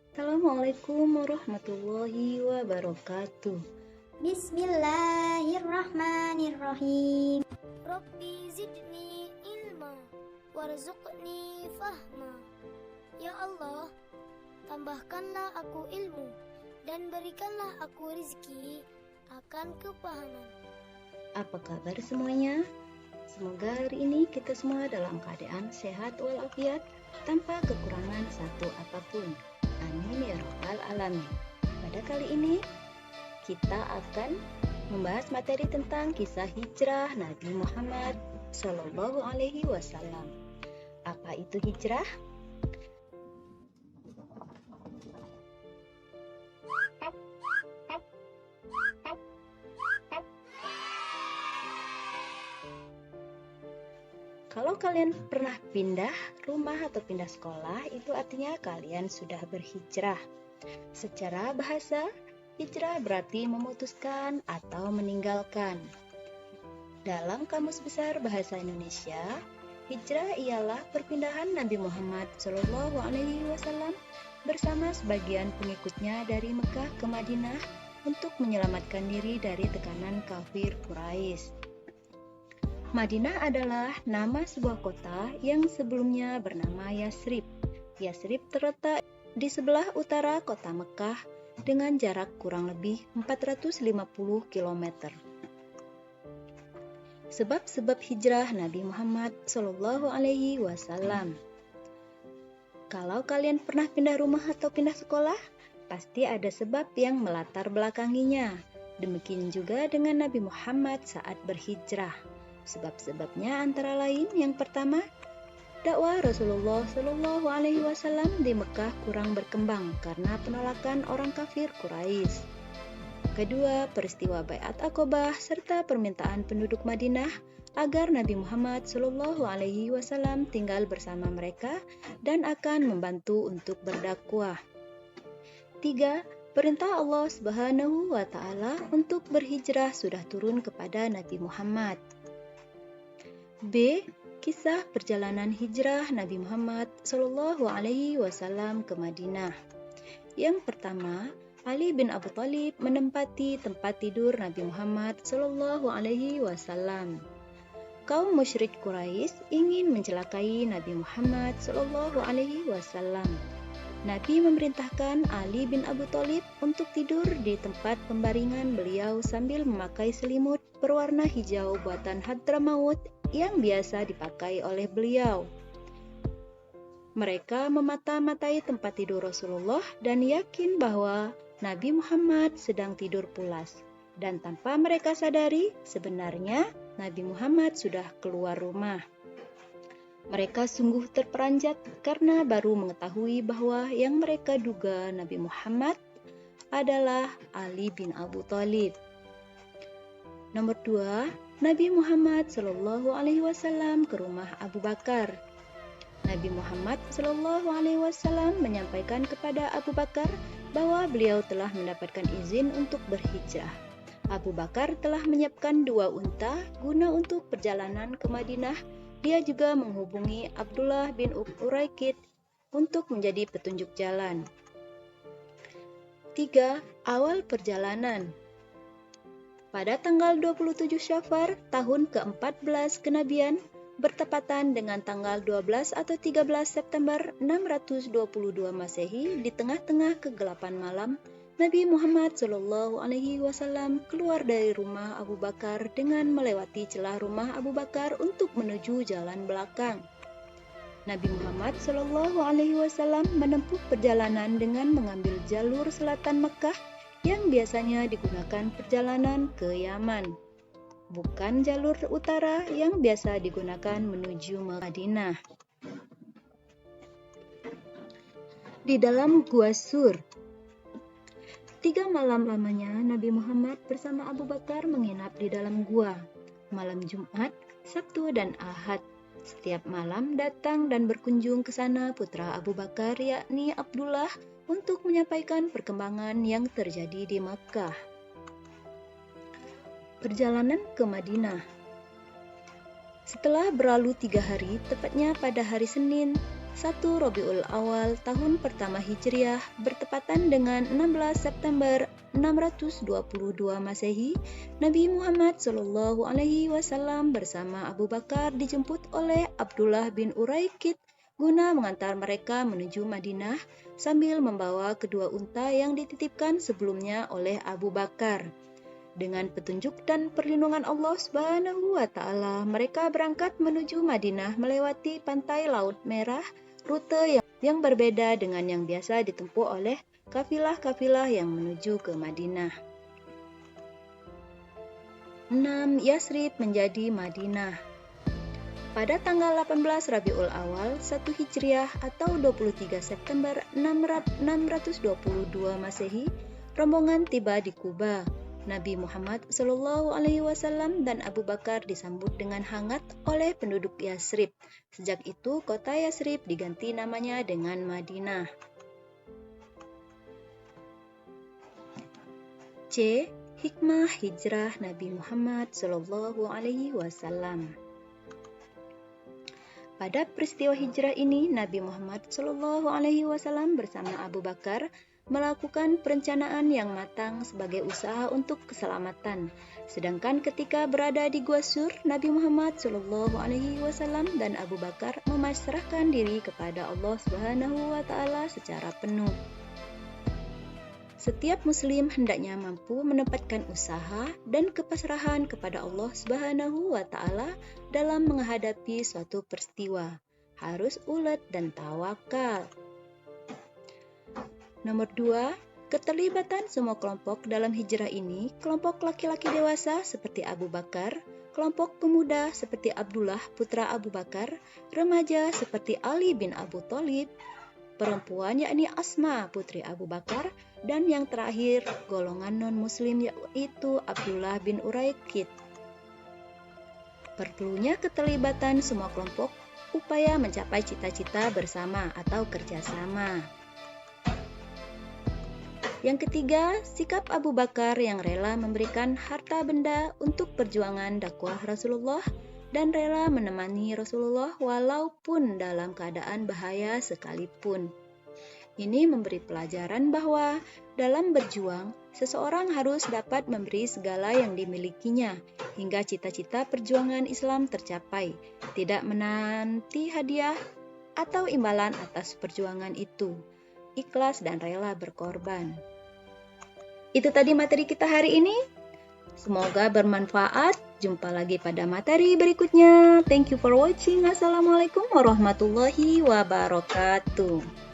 Assalamualaikum warahmatullahi wabarakatuh. Bismillahirrahmanirrahim. Rabbi zidni ilma warzuqni fahma. Ya Allah, tambahkanlah aku ilmu dan berikanlah aku rizki akan kepahaman. Apa kabar semuanya? Semoga hari ini kita semua dalam keadaan sehat walafiat tanpa kekurangan satu apapun. Amin ya rabbal alamin. Pada kali ini kita akan membahas materi tentang kisah hijrah Nabi Muhammad Shallallahu Alaihi Wasallam. Apa itu hijrah? Kalau kalian pernah pindah rumah atau pindah sekolah, itu artinya kalian sudah berhijrah. Secara bahasa, hijrah berarti memutuskan atau meninggalkan. Dalam Kamus Besar Bahasa Indonesia, hijrah ialah perpindahan Nabi Muhammad SAW bersama sebagian pengikutnya dari Mekah ke Madinah untuk menyelamatkan diri dari tekanan kafir Quraisy. Madinah adalah nama sebuah kota yang sebelumnya bernama Yasrib. Yasrib terletak di sebelah utara kota Mekah dengan jarak kurang lebih 450 km. Sebab-sebab hijrah Nabi Muhammad Shallallahu Alaihi Wasallam. Kalau kalian pernah pindah rumah atau pindah sekolah, pasti ada sebab yang melatar belakanginya. Demikian juga dengan Nabi Muhammad saat berhijrah. Sebab-sebabnya antara lain yang pertama, dakwah Rasulullah Shallallahu Alaihi Wasallam di Mekah kurang berkembang karena penolakan orang kafir Quraisy. Kedua, peristiwa Baiat Aqobah serta permintaan penduduk Madinah agar Nabi Muhammad Shallallahu Alaihi Wasallam tinggal bersama mereka dan akan membantu untuk berdakwah. Tiga, perintah Allah Subhanahu wa Ta'ala untuk berhijrah sudah turun kepada Nabi Muhammad. B. Kisah perjalanan hijrah Nabi Muhammad Shallallahu Alaihi Wasallam ke Madinah. Yang pertama, Ali bin Abi Thalib menempati tempat tidur Nabi Muhammad Shallallahu Alaihi Wasallam. Kaum musyrik Quraisy ingin mencelakai Nabi Muhammad Shallallahu Alaihi Wasallam. Nabi memerintahkan Ali bin Abi Thalib untuk tidur di tempat pembaringan beliau sambil memakai selimut berwarna hijau buatan Hadramaut yang biasa dipakai oleh beliau. Mereka memata-matai tempat tidur Rasulullah dan yakin bahwa Nabi Muhammad sedang tidur pulas. Dan tanpa mereka sadari, sebenarnya Nabi Muhammad sudah keluar rumah. Mereka sungguh terperanjat karena baru mengetahui bahwa yang mereka duga Nabi Muhammad adalah Ali bin Abi Thalib. Nomor 2, Nabi Muhammad Shallallahu Alaihi Wasallam ke rumah Abu Bakar. Nabi Muhammad Shallallahu Alaihi Wasallam menyampaikan kepada Abu Bakar bahwa beliau telah mendapatkan izin untuk berhijrah. Abu Bakar telah menyiapkan 2 unta guna untuk perjalanan ke Madinah. Dia juga menghubungi Abdullah bin Uraikid untuk menjadi petunjuk jalan. 3. Awal perjalanan. Pada tanggal 27 Syafar tahun ke-14 kenabian, bertepatan dengan tanggal 12 atau 13 September 622 Masehi, di tengah-tengah kegelapan malam, Nabi Muhammad Shallallahu Alaihi Wasallam keluar dari rumah Abu Bakar dengan melewati celah rumah Abu Bakar untuk menuju jalan belakang. Nabi Muhammad Shallallahu Alaihi Wasallam menempuh perjalanan dengan mengambil jalur selatan Mekah yang biasanya digunakan perjalanan ke Yaman, bukan jalur utara yang biasa digunakan menuju Madinah. Di dalam Gua Sur, 3 malam lamanya Nabi Muhammad bersama Abu Bakar menginap di dalam gua. Malam Jumat, Sabtu, dan Ahad. Setiap malam datang dan berkunjung ke sana putra Abu Bakar yakni Abdullah untuk menyampaikan perkembangan yang terjadi di Makkah. Perjalanan ke Madinah. Setelah berlalu 3 hari, tepatnya pada hari Senin 1 Rabiul Awal tahun pertama Hijriah bertepatan dengan 16 September 622 Masehi, Nabi Muhammad SAW bersama Abu Bakar dijemput oleh Abdullah bin Uraikid guna mengantar mereka menuju Madinah sambil membawa kedua unta yang dititipkan sebelumnya oleh Abu Bakar. Dengan petunjuk dan perlindungan Allah Subhanahu wa Ta'ala, mereka berangkat menuju Madinah melewati pantai Laut Merah, rute yang berbeda dengan yang biasa ditempuh oleh kafilah-kafilah yang menuju ke Madinah. 6. Yasrib menjadi Madinah. Pada tanggal 18 Rabiul Awal 1 Hijriah atau 23 September 622 Masehi, rombongan tiba di Kuba. Nabi Muhammad SAW dan Abu Bakar disambut dengan hangat oleh penduduk Yasrib. Sejak itu, kota Yasrib diganti namanya dengan Madinah. C. Hikmah hijrah Nabi Muhammad SAW. Pada peristiwa hijrah ini, Nabi Muhammad SAW bersama Abu Bakar melakukan perencanaan yang matang sebagai usaha untuk keselamatan. Sedangkan ketika berada di Gua Sur, Nabi Muhammad SAW dan Abu Bakar memasrahkan diri kepada Allah Subhanahu wa Ta'ala secara penuh. Setiap muslim hendaknya mampu menempatkan usaha dan kepasrahan kepada Allah Subhanahu wa Ta'ala dalam menghadapi suatu peristiwa. Harus ulet dan tawakal. Nomor 2, keterlibatan semua kelompok dalam hijrah ini, kelompok laki-laki dewasa seperti Abu Bakar, kelompok pemuda seperti Abdullah putra Abu Bakar, remaja seperti Ali bin Abu Thalib, perempuan yakni Asma putri Abu Bakar, dan yang terakhir golongan non-muslim yaitu Abdullah bin Uraikid. Perlunya keterlibatan semua kelompok upaya mencapai cita-cita bersama atau kerjasama. Yang ketiga, sikap Abu Bakar yang rela memberikan harta benda untuk perjuangan dakwah Rasulullah dan rela menemani Rasulullah walaupun dalam keadaan bahaya sekalipun. Ini memberi pelajaran bahwa dalam berjuang, seseorang harus dapat memberi segala yang dimilikinya hingga cita-cita perjuangan Islam tercapai, tidak menanti hadiah atau imbalan atas perjuangan itu. Ikhlas dan rela berkorban. Itu tadi materi kita hari ini. Semoga bermanfaat. Jumpa lagi pada materi berikutnya. Thank you for watching. Assalamualaikum warahmatullahi wabarakatuh.